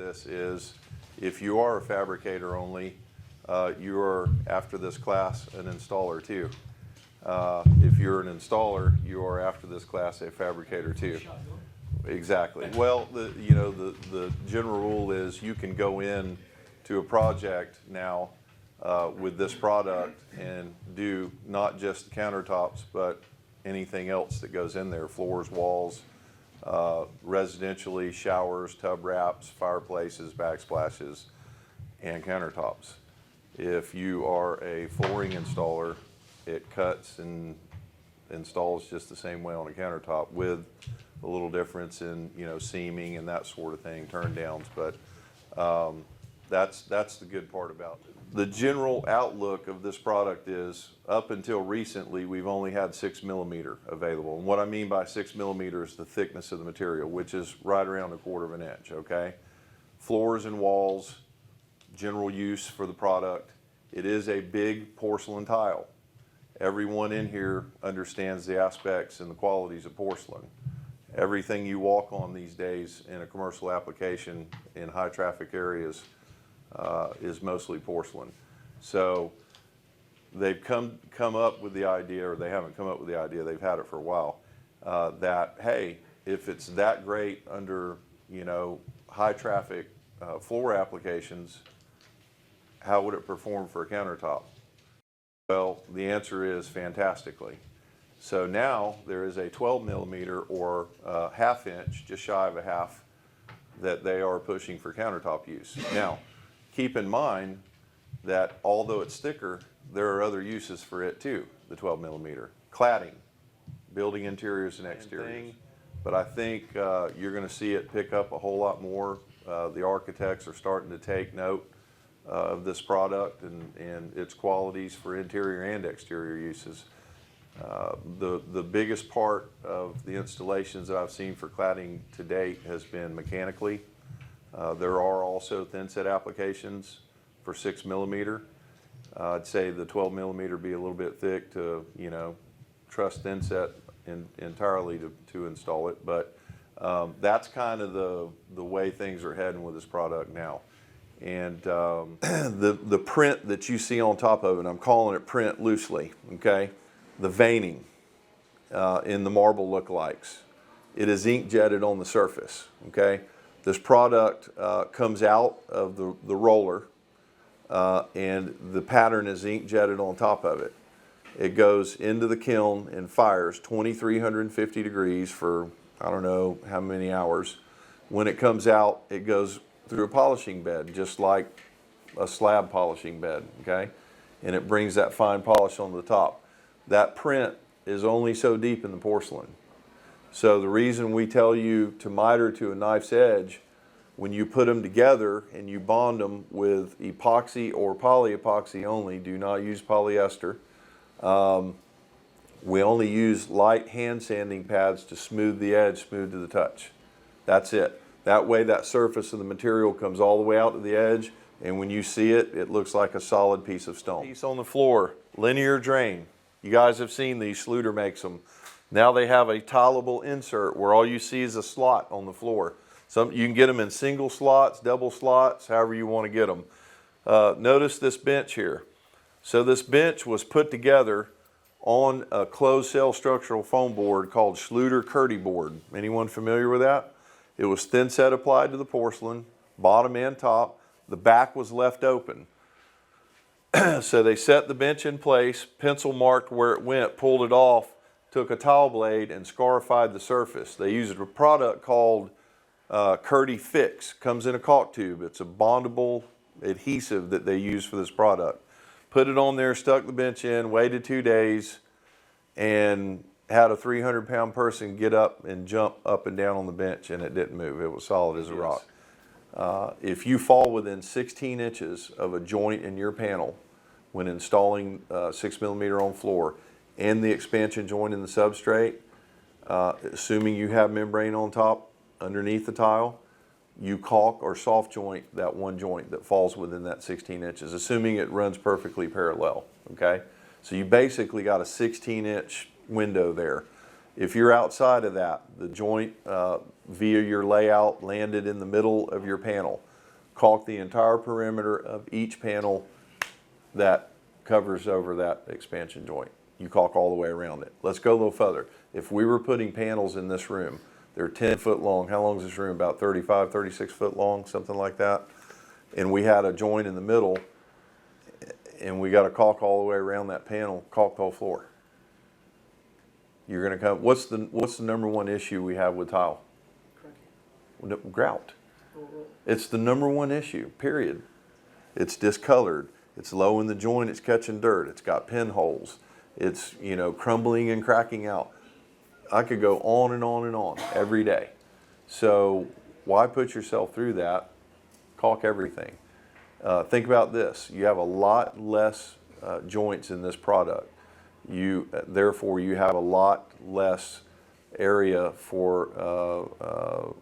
this is if you are a fabricator only, you are, after this class, an installer too. If you're an installer, you are, after this class, a fabricator too. Exactly. Well, the general rule is you can go in to a project now with this product and do not just countertops, but anything else that goes in there: floors, walls, residentially, showers, tub wraps, fireplaces, backsplashes, and countertops. If you are a flooring installer, it cuts and installs just the same way on a countertop, with a little difference in, seaming and that sort of thing, turn downs, but that's the good part about it. The general outlook of this product is, up until recently, we've only had 6mm available. And what I mean by 6mm is the thickness of the material, which is right around 1/4 of an inch, okay? Floors and walls, general use for the product. It is a big porcelain tile. Everyone in here understands the aspects and the qualities of porcelain. Everything you walk on these days in a commercial application in high traffic areas is mostly porcelain. So they've come up with the idea, or they haven't come up with the idea, they've had it for a while, that, hey, if it's that great under, high traffic floor applications, how would it perform for a countertop? Well, the answer is fantastically. So now there is a 12mm or ½ inch, just shy of a half, that they are pushing for countertop use. Now, keep in mind that although it's thicker, there are other uses for it too, the 12mm. Cladding, building interiors and exteriors. But I think you're going to see it pick up a whole lot more. The architects are starting to take note of this product and its qualities for interior and exterior uses. The biggest part of the installations that I've seen for cladding to date has been mechanically. There are also thin set applications for 6mm. I'd say the 12mm be a little bit thick to, trust thin set entirely to install it. But that's kind of the way things are heading with this product now. And the print that you see on top of it, I'm calling it print loosely, okay? The veining in the marble lookalikes, it is ink jetted on the surface, okay? This product comes out of the roller and the pattern is ink jetted on top of it. It goes into the kiln and fires 2,350 degrees for I don't know how many hours. When it comes out, it goes through a polishing bed, just like a slab polishing bed, okay? And it brings that fine polish on the top. That print is only so deep in the porcelain. So the reason we tell you to miter to a knife's edge, when you put them together and you bond them with epoxy or polyepoxy only, do not use polyester. We only use light hand sanding pads to smooth the edge, smooth to the touch. That's it. That way that surface of the material comes all the way out to the edge, and when you see it, it looks like a solid piece of stone. Piece on the floor, linear drain. You guys have seen these, Schluter makes them. Now they have a tileable insert where all you see is a slot on the floor. You can get them in single slots, double slots, however you want to get them. Notice this bench here. So this bench was put together on a closed cell structural foam board called Schluter Curdy board. Anyone familiar with that? It was thin set applied to the porcelain, bottom and top. The back was left open. So they set the bench in place, pencil marked where it went, pulled it off, took a tile blade and scarified the surface. They used a product called Curdy Fix. Comes in a caulk tube. It's a bondable adhesive that they use for this product. Put it on there, stuck the bench in, waited 2 days, and had a 300-pound person get up and jump up and down on the bench, and it didn't move. It was solid as a rock. If you fall within 16 inches of a joint in your panel when installing 6mm on floor and the expansion joint in the substrate, assuming you have membrane on top underneath the tile, you caulk or soft joint that one joint that falls within that 16 inches, assuming it runs perfectly parallel, okay? So you basically got a 16-inch window there. If you're outside of that, the joint via your layout landed in the middle of your panel. caulk the entire perimeter of each panel that covers over that expansion joint. You caulk all the way around it. Let's go a little further. If we were putting panels in this room, they're 10 foot long. How long is this room? About 35, 36 foot long, something like that. And we had a joint in the middle, and we got to caulk all the way around that panel, caulk the whole floor. You're going to come, what's the number one issue we have with tile? Grout. It's the number one issue, period. It's discolored. It's low in the joint. It's catching dirt. It's got pinholes. It's, you know, crumbling and cracking out. I could go on and on and on every day. So why put yourself through that? Caulk everything. Think about this. You have a lot less joints in this product. Therefore, you have a lot less area for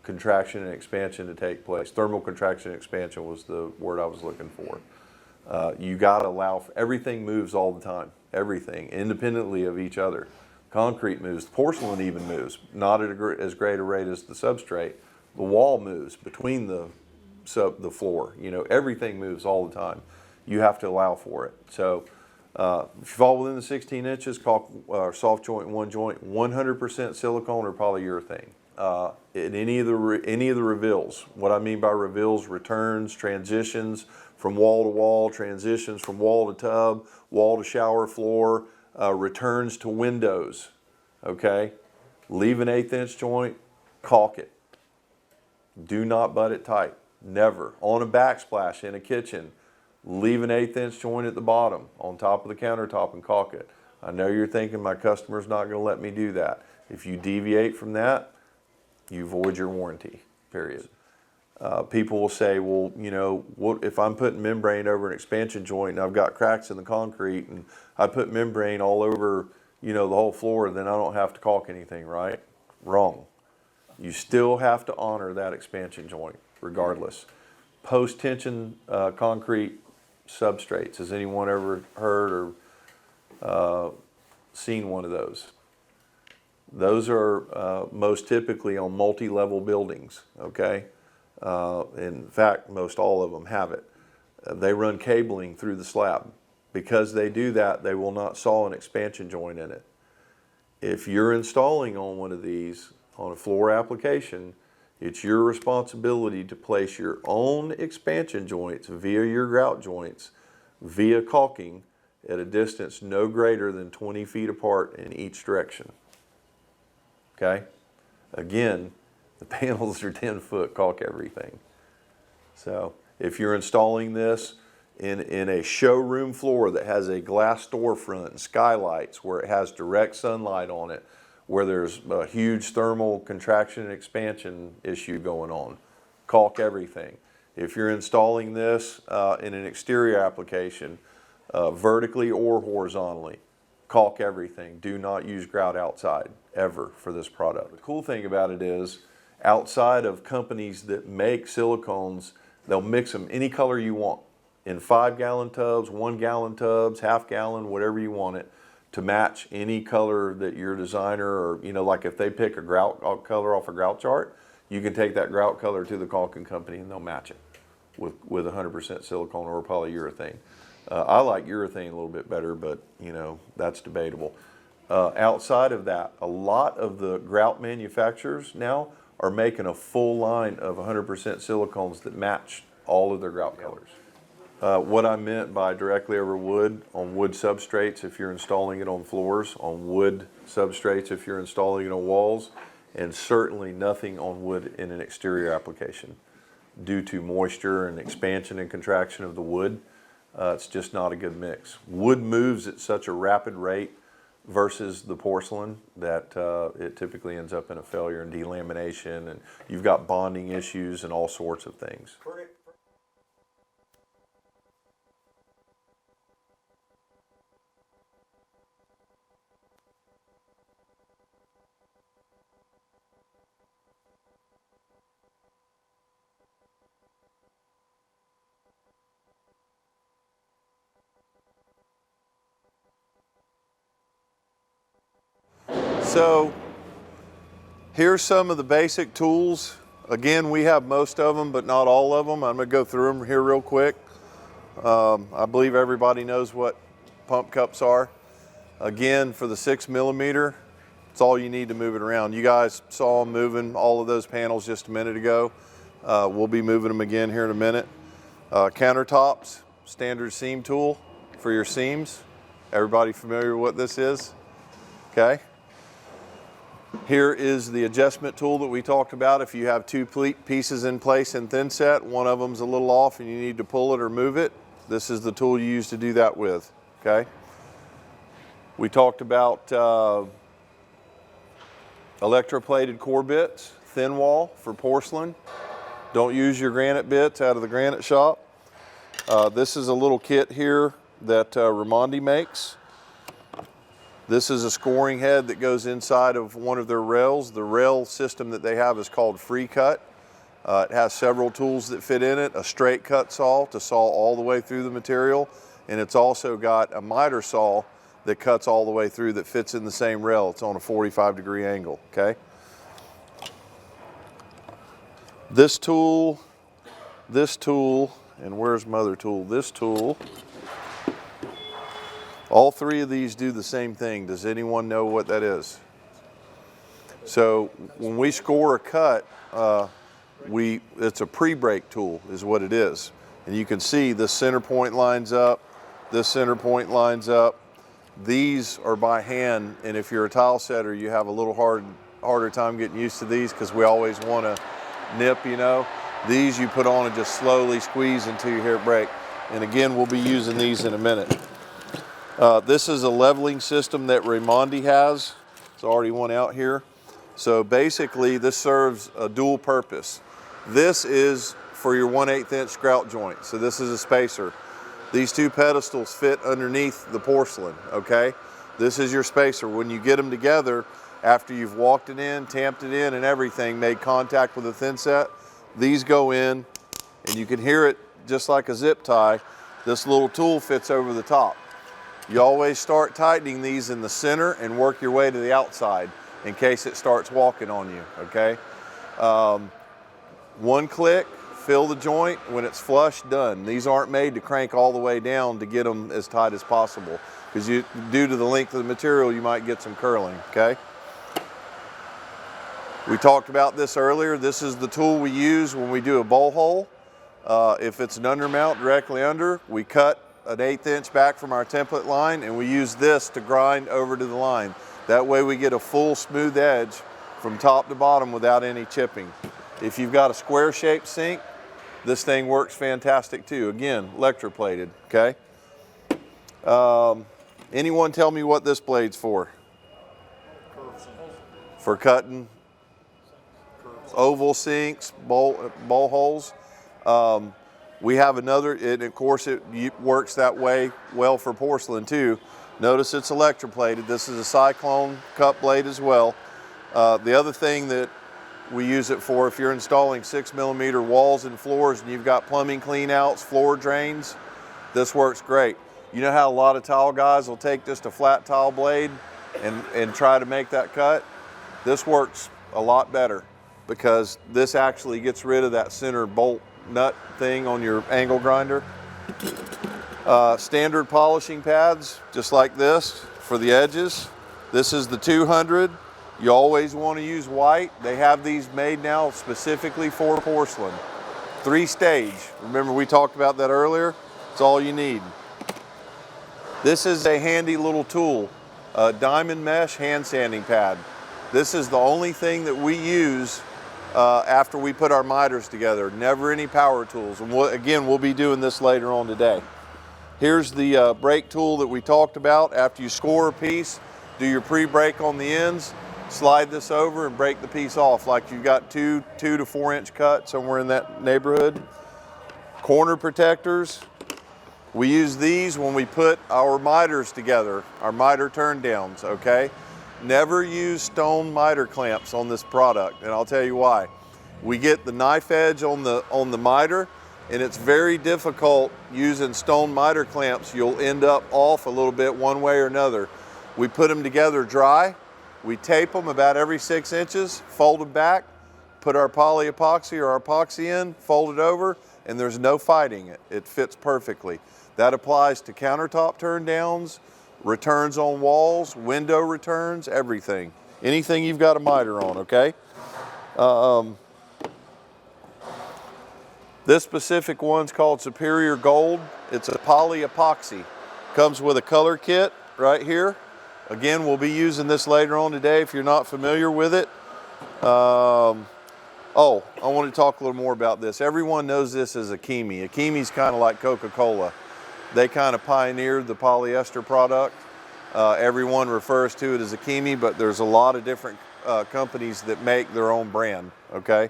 contraction and expansion to take place. Thermal contraction and expansion was the word I was looking for. You got to allow for, everything moves all the time. Everything, independently of each other. Concrete moves. Porcelain even moves. Not at as great a rate as the substrate. The wall moves between the floor. You know, everything moves all the time. You have to allow for it. So if you fall within the 16 inches, caulk soft joint, one joint, 100% silicone or polyurethane. In any of the reveals. What I mean by reveals, returns, transitions from wall to wall, transitions from wall to tub, wall to shower floor, returns to windows. Okay, leave an 1/8 inch joint, caulk it. Do not butt it tight. Never. On a backsplash in a kitchen, leave an 1/8 inch joint at the bottom on top of the countertop and caulk it. I know you're thinking my customer's not going to let me do that. If you deviate from that, you void your warranty, period. People will say, well, you know, what if I'm putting membrane over an expansion joint and I've got cracks in the concrete and I put membrane all over, you know, the whole floor, then I don't have to caulk anything, right? Wrong. You still have to honor that expansion joint, regardless. Post-tension concrete substrates. Has anyone ever heard or seen one of those? Those are most typically on multi-level buildings, okay? In fact, most all of them have it. They run cabling through the slab. Because they do that, they will not saw an expansion joint in it. If you're installing on one of these on a floor application, it's your responsibility to place your own expansion joints via your grout joints via caulking at a distance no greater than 20 feet apart in each direction. Okay? Again, the panels are 10 foot, caulk everything. So if you're installing this in a showroom floor that has a glass storefront and skylights where it has direct sunlight on it, where there's a huge thermal contraction and expansion issue going on, caulk everything. If you're installing this in an exterior application, vertically or horizontally, caulk everything. Do not use grout outside, ever, for this product. The cool thing about it is, outside of companies that make silicones, they'll mix them any color you want. In 5-gallon tubs, 1-gallon tubs, half-gallon, whatever you want it, to match any color that your designer, or, you know, like if they pick a grout color off a grout chart, you can take that grout color to the caulking company and they'll match it with 100% silicone or polyurethane. I like urethane a little bit better, but, you know, that's debatable. Outside of that, a lot of the grout manufacturers now are making a full line of 100% silicones that match all of their grout colors. What I meant by directly over wood, on wood substrates if you're installing it on floors, on wood substrates if you're installing it on walls, and certainly nothing on wood in an exterior application. Due to moisture and expansion and contraction of the wood, it's just not a good mix. Wood moves at such a rapid rate versus the porcelain that it typically ends up in a failure and delamination, and you've got bonding issues and all sorts of things. So here's some of the basic tools Again, we have most of them, but not all of them. I'm gonna go through them here real quick. I believe everybody knows what pump cups are. Again, for the 6mm, it's all you need to move it around. You guys saw them moving all of those panels just a minute ago. We'll be moving them again here in a minute. Countertops, standard seam tool for your seams. Everybody familiar with what this is? Okay. Here is the adjustment tool that we talked about. If you have two pieces in place in thin set, one of them's a little off and you need to pull it or move it, this is the tool you use to do that with, okay? We talked about electroplated core bits, thin wall for porcelain. Don't use your granite bits out of the granite shop. This is a little kit here that Raimondi makes. This is a scoring head that goes inside of one of their rails. The rail system that they have is called Free Cut. It has several tools that fit in it, a straight cut saw to saw all the way through the material, and it's also got a miter saw that cuts all the way through that fits in the same rail. It's on a 45-degree angle, okay? This tool, and where's my other tool? This tool, all three of these do the same thing. Does anyone know what that is? So when we score a cut, it's a pre-break tool is what it is. And you can see this center point lines up, this center point lines up. These are by hand, and if you're a tile setter, you have a little harder time getting used to these because we always want to nip, you know. These you put on and just slowly squeeze until you hear it break. And again, we'll be using these in a minute. This is a leveling system that Raimondi has. There's already one out here. So basically, this serves a dual purpose. This is for your 1/8 inch grout joint. So this is a spacer. These two pedestals fit underneath the porcelain, okay? This is your spacer. When you get them together, after you've walked it in, tamped it in and everything, made contact with the thin set, these go in, and you can hear it just like a zip tie. This little tool fits over the top. You always start tightening these in the center and work your way to the outside in case it starts walking on you, okay? One click, fill the joint. When it's flush, done. These aren't made to crank all the way down to get them as tight as possible because due to the length of the material, you might get some curling, okay? We talked about this earlier. This is the tool we use when we do a bowl hole. If it's an undermount directly under, we cut an 1/8 inch back from our template line and we use this to grind over to the line. That way we get a full smooth edge from top to bottom without any chipping. If you've got a square shaped sink, this thing works fantastic too. Again, electroplated, okay? Anyone tell me what this blade's for? For cutting oval sinks, bowl holes. We have another, and of course it works that way well for porcelain too. Notice it's electroplated. This is a cyclone cut blade as well. The other thing that we use it for, if you're installing 6mm walls and floors and you've got plumbing clean outs, floor drains, this works great. You know how a lot of tile guys will take just a flat tile blade and try to make that cut? This works a lot better because this actually gets rid of that center bolt nut thing on your angle grinder. Standard polishing pads, just like this for the edges. This is the 200. You always want to use white. They have these made now specifically for porcelain. 3-stage. Remember we talked about that earlier? It's all you need. This is a handy little tool, a diamond mesh hand sanding pad. This is the only thing that we use after we put our miters together. Never any power tools. And again, we'll be doing this later on today. Here's the brake tool that we talked about. After you score a piece, do your pre-break on the ends, slide this over and break the piece off like you've got 2 to 4 inch cut, somewhere in that neighborhood. Corner protectors. We use these when we put our miters together, our miter turn downs, okay? Never use stone miter clamps on this product, and I'll tell you why. We get the knife edge on the miter, and it's very difficult using stone miter clamps. You'll end up off a little bit one way or another. We put them together dry, we tape them about every 6 inches, fold them back, put our poly epoxy or our epoxy in, fold it over, and there's no fighting it. It fits perfectly. That applies to countertop turn downs, returns on walls, window returns, everything. Anything you've got a miter on, okay? This specific one's called Superior Gold. It's a poly epoxy. Comes with a color kit right here. Again, we'll be using this later on today if you're not familiar with it. Oh, I want to talk a little more about this. Everyone knows this as Akimi. Akimi's kind of like Coca-Cola. They kind of pioneered the polyester product. Everyone refers to it as Akimi, but there's a lot of different companies that make their own brand, okay?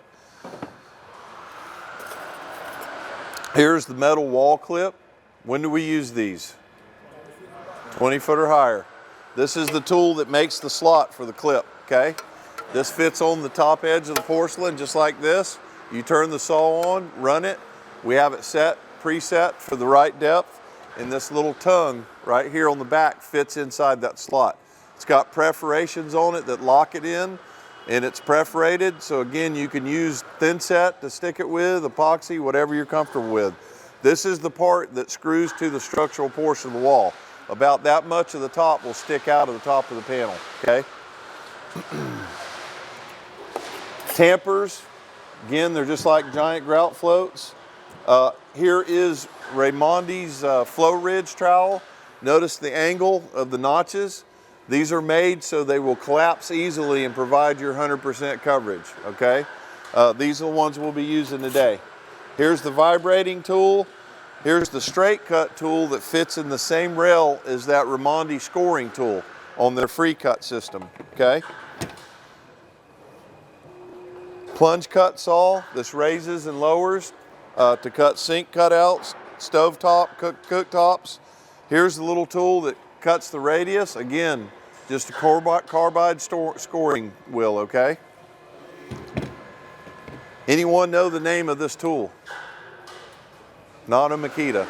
Here's the metal wall clip. When do we use these? 20 foot or higher. This is the tool that makes the slot for the clip, okay? This fits on the top edge of the porcelain just like this. You turn the saw on, run it. We have it set, preset for the right depth. And this little tongue right here on the back fits inside that slot. It's got perforations on it that lock it in, and it's perforated. So again, you can use thin set to stick it with, epoxy, whatever you're comfortable with. This is the part that screws to the structural portion of the wall. About that much of the top will stick out of the top of the panel, okay? Tampers, again, they're just like giant grout floats. Here is Raimondi's flow ridge trowel. Notice the angle of the notches. These are made so they will collapse easily and provide your 100% coverage, okay? These are the ones we'll be using today. Here's the vibrating tool. Here's the straight cut tool that fits in the same rail as that Raimondi scoring tool on their free cut system, okay? Plunge cut saw, this raises and lowers to cut sink cutouts, stovetop, cooktops. Here's the little tool that cuts the radius. Again, just a carbide scoring wheel, okay? Anyone know the name of this tool? Not a Makita.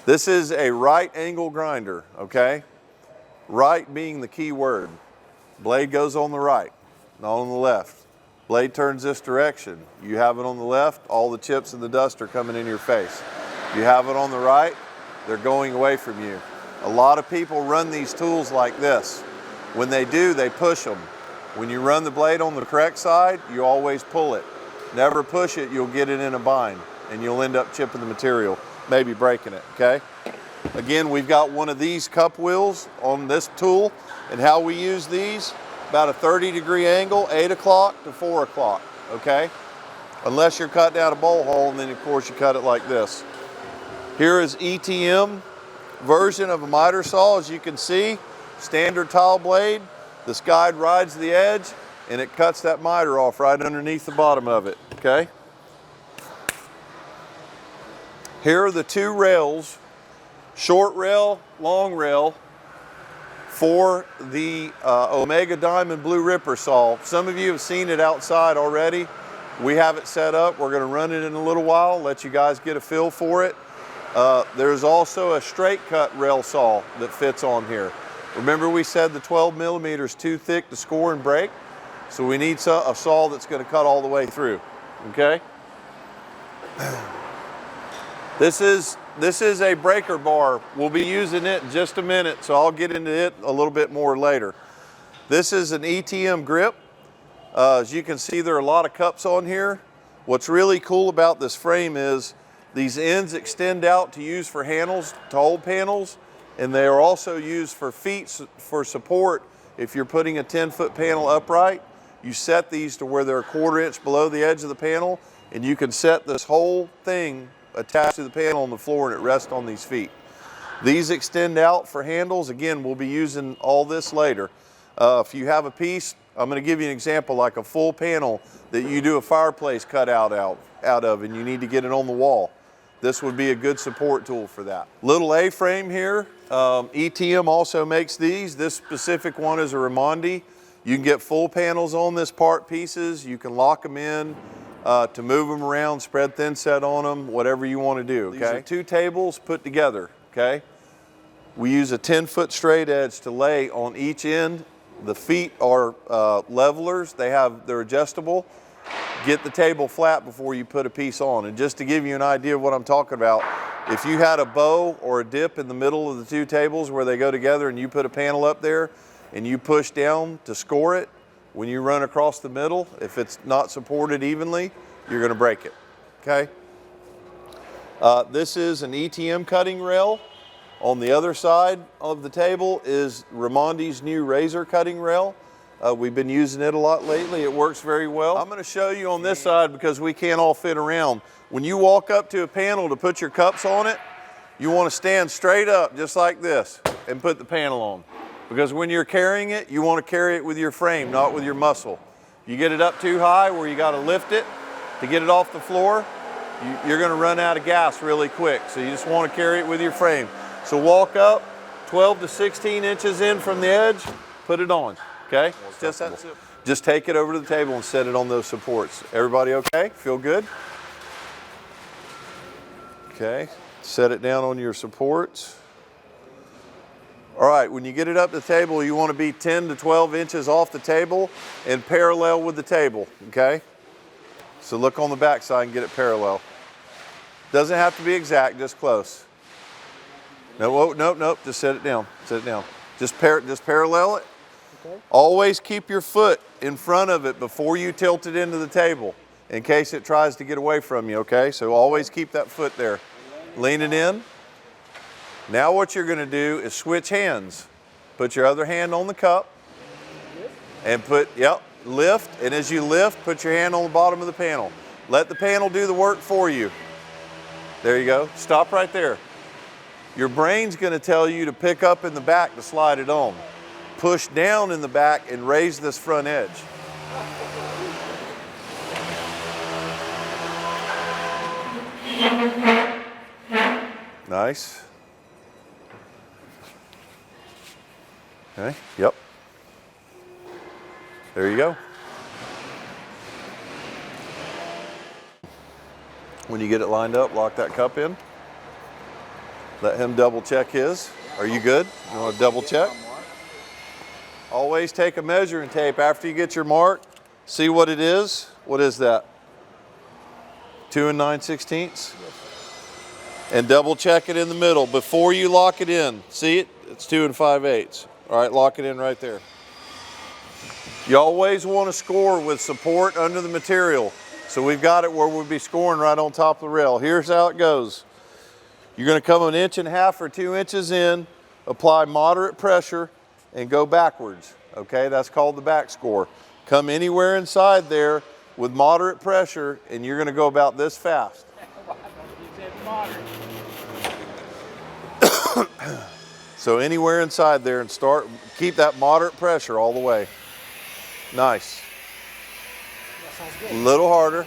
This is a right angle grinder, okay? Right being the key word. Blade goes on the right, not on the left. Blade turns this direction. You have it on the left, all the chips and the dust are coming in your face. You have it on the right, they're going away from you. A lot of people run these tools like this. When they do, they push them. When you run the blade on the correct side, you always pull it. Never push it, you'll get it in a bind and you'll end up chipping the material, maybe breaking it, okay? Again, we've got one of these cup wheels on this tool, and how we use these, about a 30-degree angle, 8 o'clock to 4 o'clock, okay? Unless you're cutting out a bowl hole, and then of course you cut it like this. Here is ETM version of a miter saw, as you can see, standard tile blade. This guide rides the edge, and it cuts that miter off right underneath the bottom of it, okay? Here are the two rails, short rail, long rail, for the Omega Diamond Blue Ripper saw. Some of you have seen it outside already. We have it set up. We're gonna run it in a little while, let you guys get a feel for it. There's also a straight cut rail saw that fits on here. Remember we said the 12 millimeters too thick to score and break? So we need a saw that's going to cut all the way through, okay? This is a breaker bar. We'll be using it in just a minute, so I'll get into it a little bit more later. This is an ETM grip. As you can see, there are a lot of cups on here. What's really cool about this frame is these ends extend out to use for handles, to hold panels, and they are also used for feet for support. If you're putting a 10-foot panel upright, you set these to where they're a 1/4 inch below the edge of the panel, and you can set this whole thing attached to the panel on the floor, and it rests on these feet. These extend out for handles. Again, we'll be using all this later. If you have a piece, I'm going to give you an example, like a full panel that you do a fireplace cut out of, and you need to get it on the wall. This would be a good support tool for that. Little A-frame here. ETM also makes these. This specific one is a Raimondi. You can get full panels on this part pieces. You can lock them in to move them around, spread thin set on them, whatever you want to do, okay? These are 2 tables put together, okay? We use a 10-foot straight edge to lay on each end The feet are levelers. They're adjustable. Get the table flat before you put a piece on. And just to give you an idea of what I'm talking about, if you had a bow or a dip in the middle of the two tables where they go together and you put a panel up there and you push down to score it, when you run across the middle, if it's not supported evenly, you're going to break it, okay? This is an ETM cutting rail. On the other side of the table is Ramondi's new razor cutting rail. We've been using it a lot lately. It works very well. I'm going to show you on this side because we can't all fit around. When you walk up to a panel to put your cups on it, you want to stand straight up just like this and put the panel on. Because when you're carrying it, you want to carry it with your frame, not with your muscle. You get it up too high where you got to lift it to get it off the floor, you're going to run out of gas really quick. So you just want to carry it with your frame. So walk up 12 to 16 inches in from the edge, put it on, okay? Just that simple. Just take it over to the table and set it on those supports. Everybody okay? Feel good? Okay, set it down on your supports. All right, when you get it up the table, you want to be 10 to 12 inches off the table and parallel with the table, okay? So look on the back side and get it parallel. Doesn't have to be exact, just close. No, nope, just set it down, set it down. Just parallel it. Okay. Always keep your foot in front of it before you tilt it into the table in case it tries to get away from you, okay? So always keep that foot there. Lean it in. Now what you're going to do is switch hands. Put your other hand on the cup and lift. And as you lift, put your hand on the bottom of the panel. Let the panel do the work for you. There you go. Stop right there. Your brain's going to tell you to pick up in the back to slide it on. Push down in the back and raise this front edge. Nice. Okay, yep. There you go. When you get it lined up, lock that cup in. Let him double check his. Are you good? You want to double check? Always take a measuring tape after you get your mark. See what it is. What is that? 2 9/16. And double check it in the middle before you lock it in. See it? It's 2 5/8. All right, lock it in right there. You always want to score with support under the material. So we've got it where we'll be scoring right on top of the rail. Here's how it goes. You're going to come 1.5 inches or 2 inches in, apply moderate pressure, and go backwards. Okay, that's called the back score. Come anywhere inside there with moderate pressure, and you're going to go about this fast. So anywhere inside there and keep that moderate pressure all the way. Nice. A little harder.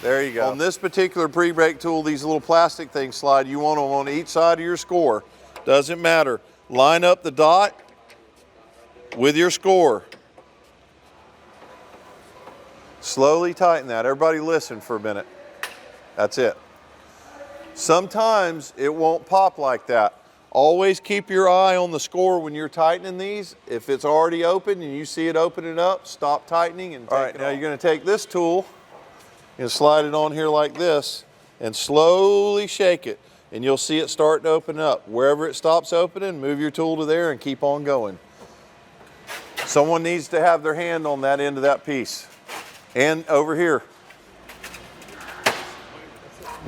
There you go. On this particular pre-break tool, these little plastic things slide, you want them on each side of your score. Doesn't matter. Line up the dot with your score. Slowly tighten that. Everybody listen for a minute. That's it. Sometimes it won't pop like that. Always keep your eye on the score when you're tightening these. If it's already open and you see it opening up, stop tightening and take it off. All right, now you're going to take this tool and slide it on here like this and slowly shake it. And you'll see it start to open up. Wherever it stops opening, move your tool to there and keep on going. Someone needs to have their hand on that end of that piece. And over here.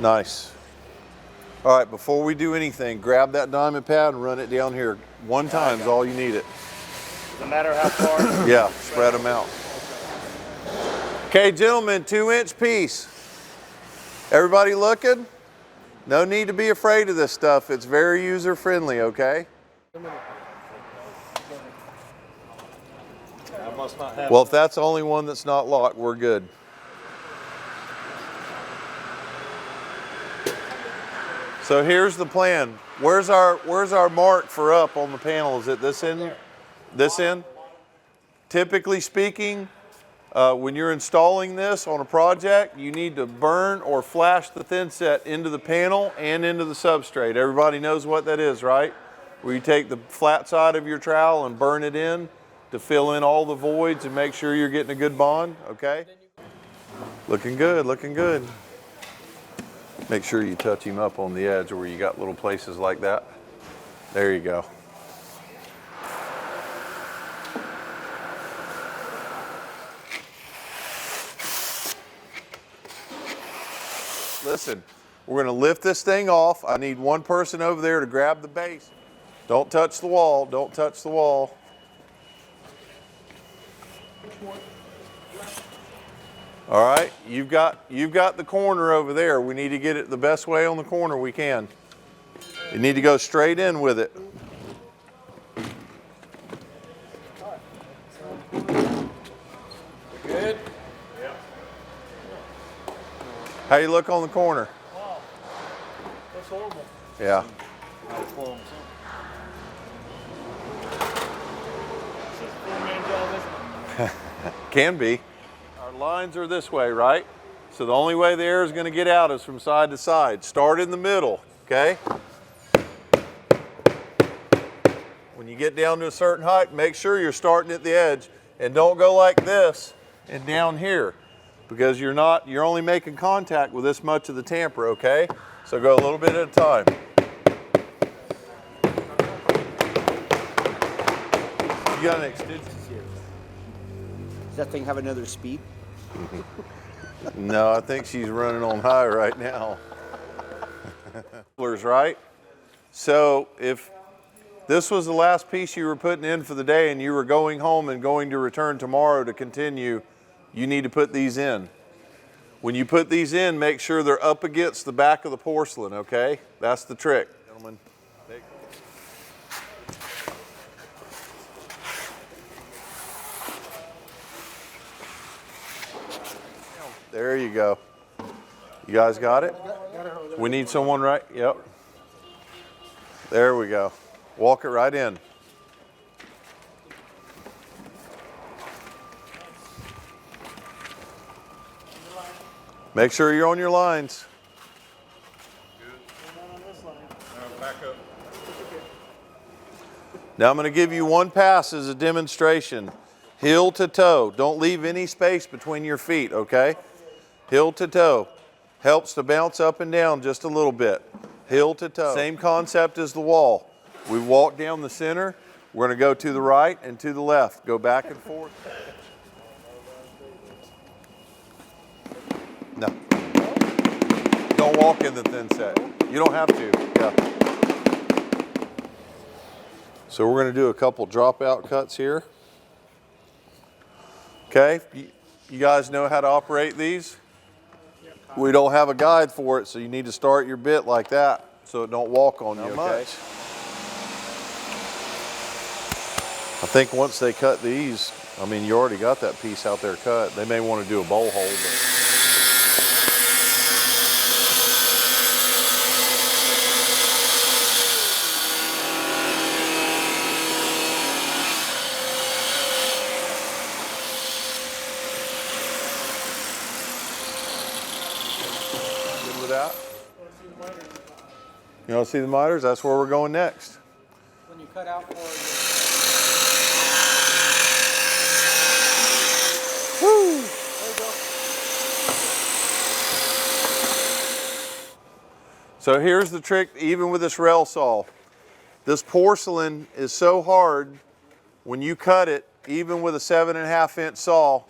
Nice. All right, before we do anything, grab that diamond pad and run it down here. One time is all you need it. No matter how far? Yeah, spread them out. Okay, gentlemen, 2-inch piece. Everybody looking? No need to be afraid of this stuff. It's very user-friendly, okay? Well, if that's the only one that's not locked, we're good. So here's the plan. Where's our mark for up on the panel? Is it this end? This end? Typically speaking, when you're installing this on a project, you need to burn or flash the thin set into the panel and into the substrate. Everybody knows what that is, right? Where you take the flat side of your trowel and burn it in to fill in all the voids and make sure you're getting a good bond, okay? Looking good, looking good. Make sure you touch him up on the edge where you got little places like that. There you go. Listen, we're going to lift this thing off. I need one person over there to grab the base. Don't touch the wall. Don't touch the wall. All right, you've got the corner over there. We need to get it the best way on the corner we can. You need to go straight in with it. Good? How you look on the corner? Wow. That's horrible. Yeah. That's a four-man job, isn't it? Can be. Our lines are this way, right? So the only way the air is going to get out is from side to side. Start in the middle, okay? When you get down to a certain height, make sure you're starting at the edge and don't go like this and down here because you're only making contact with this much of the tamper, okay? So go a little bit at a time. You got an extension. Does that thing have another speed? No, I think she's running on high right now. Right? So if this was the last piece you were putting in for the day and you were going home and going to return tomorrow to continue, you need to put these in. When you put these in, make sure they're up against the back of the porcelain, okay? That's the trick, gentlemen. There you go. You guys got it? We need someone, right? Yep. There we go. Walk it right in. Make sure you're on your lines. Now I'm going to give you one pass as a demonstration. Heel to toe. Don't leave any space between your feet, okay? Heel to toe. Helps to bounce up and down just a little bit. Heel to toe. Same concept as the wall. We walk down the center. We're going to go to the right and to the left. Go back and forth. No. Don't walk in the thin set. You don't have to. Yeah. So we're going to do a couple dropout cuts here. Okay. You guys know how to operate these? We don't have a guide for it, so you need to start your bit like that so it don't walk on you, okay? I think once they cut these, I mean, you already got that piece out there cut. They may want to do a bowl hole, but. That. You want to see the miters? That's where we're going next. When you cut out for Woo! there you go. So here's the trick, even with this rail saw. This porcelain is so hard, when you cut it, even with a 7.5 inch saw,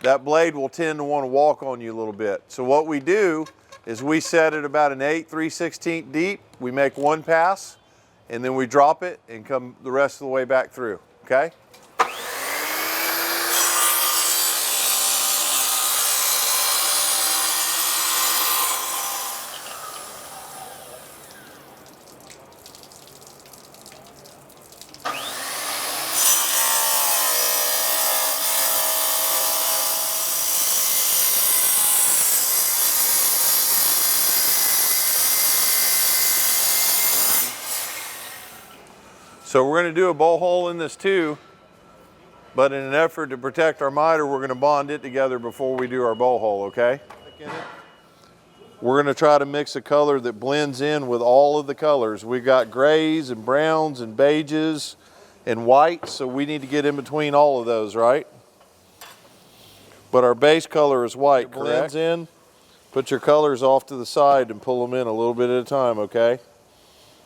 that blade will tend to want to walk on you a little bit. So what we do is we set it about an 8 3/16 deep. We make one pass, and then we drop it and come the rest of the way back through, okay? So we're going to do a bowl hole in this too, but in an effort to protect our miter, we're going to bond it together before we do our bowl hole, okay? We're going to try to mix a color that blends in with all of the colors. We've got grays and browns and beiges and white, so we need to get in between all of those, right? But our base color is white, correct? Blends in, put your colors off to the side and pull them in a little bit at a time, okay?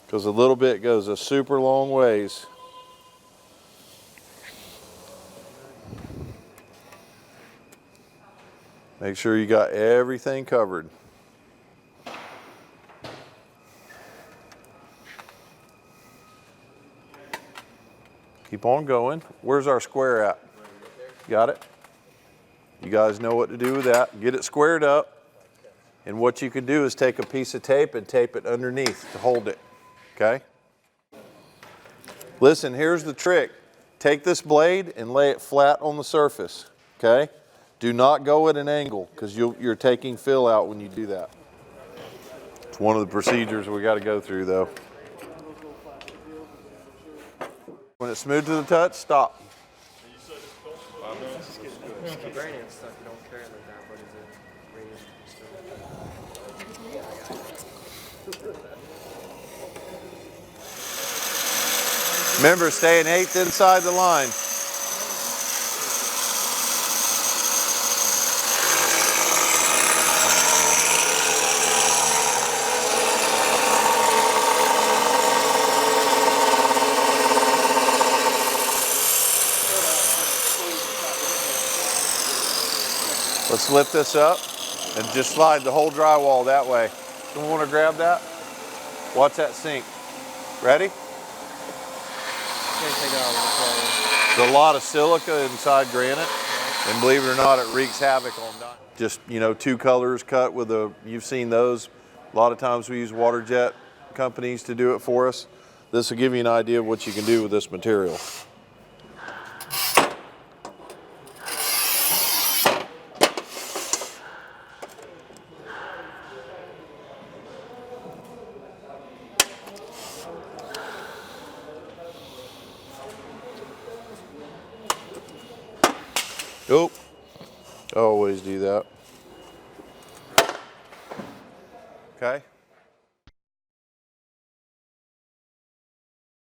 Because a little bit goes a super long ways. Make sure you got everything covered. Keep on going. Where's our square at? Got it? You guys know what to do with that. Get it squared up. And what you can do is take a piece of tape and tape it underneath to hold it. Okay? Listen, here's the trick. Take this blade and lay it flat on the surface. Okay? Do not go at an angle because you're taking fill out when you do that. It's one of the procedures we got to go through though. When it's smooth to the touch, stop. Gradient stuff, you don't care like that, but is it gradient? Remember, stay an eighth inside the line. Let's lift this up and just slide the whole drywall that way. Someone want to grab that? Watch that sink. Ready? There's a lot of silica inside granite, and believe it or not, it wreaks havoc on diamonds. Just, you know, two colors cut with you've seen those. A lot of times we use water jet companies to do it for us. This will give you an idea of what you can do with this material. Oh, always do that. Okay.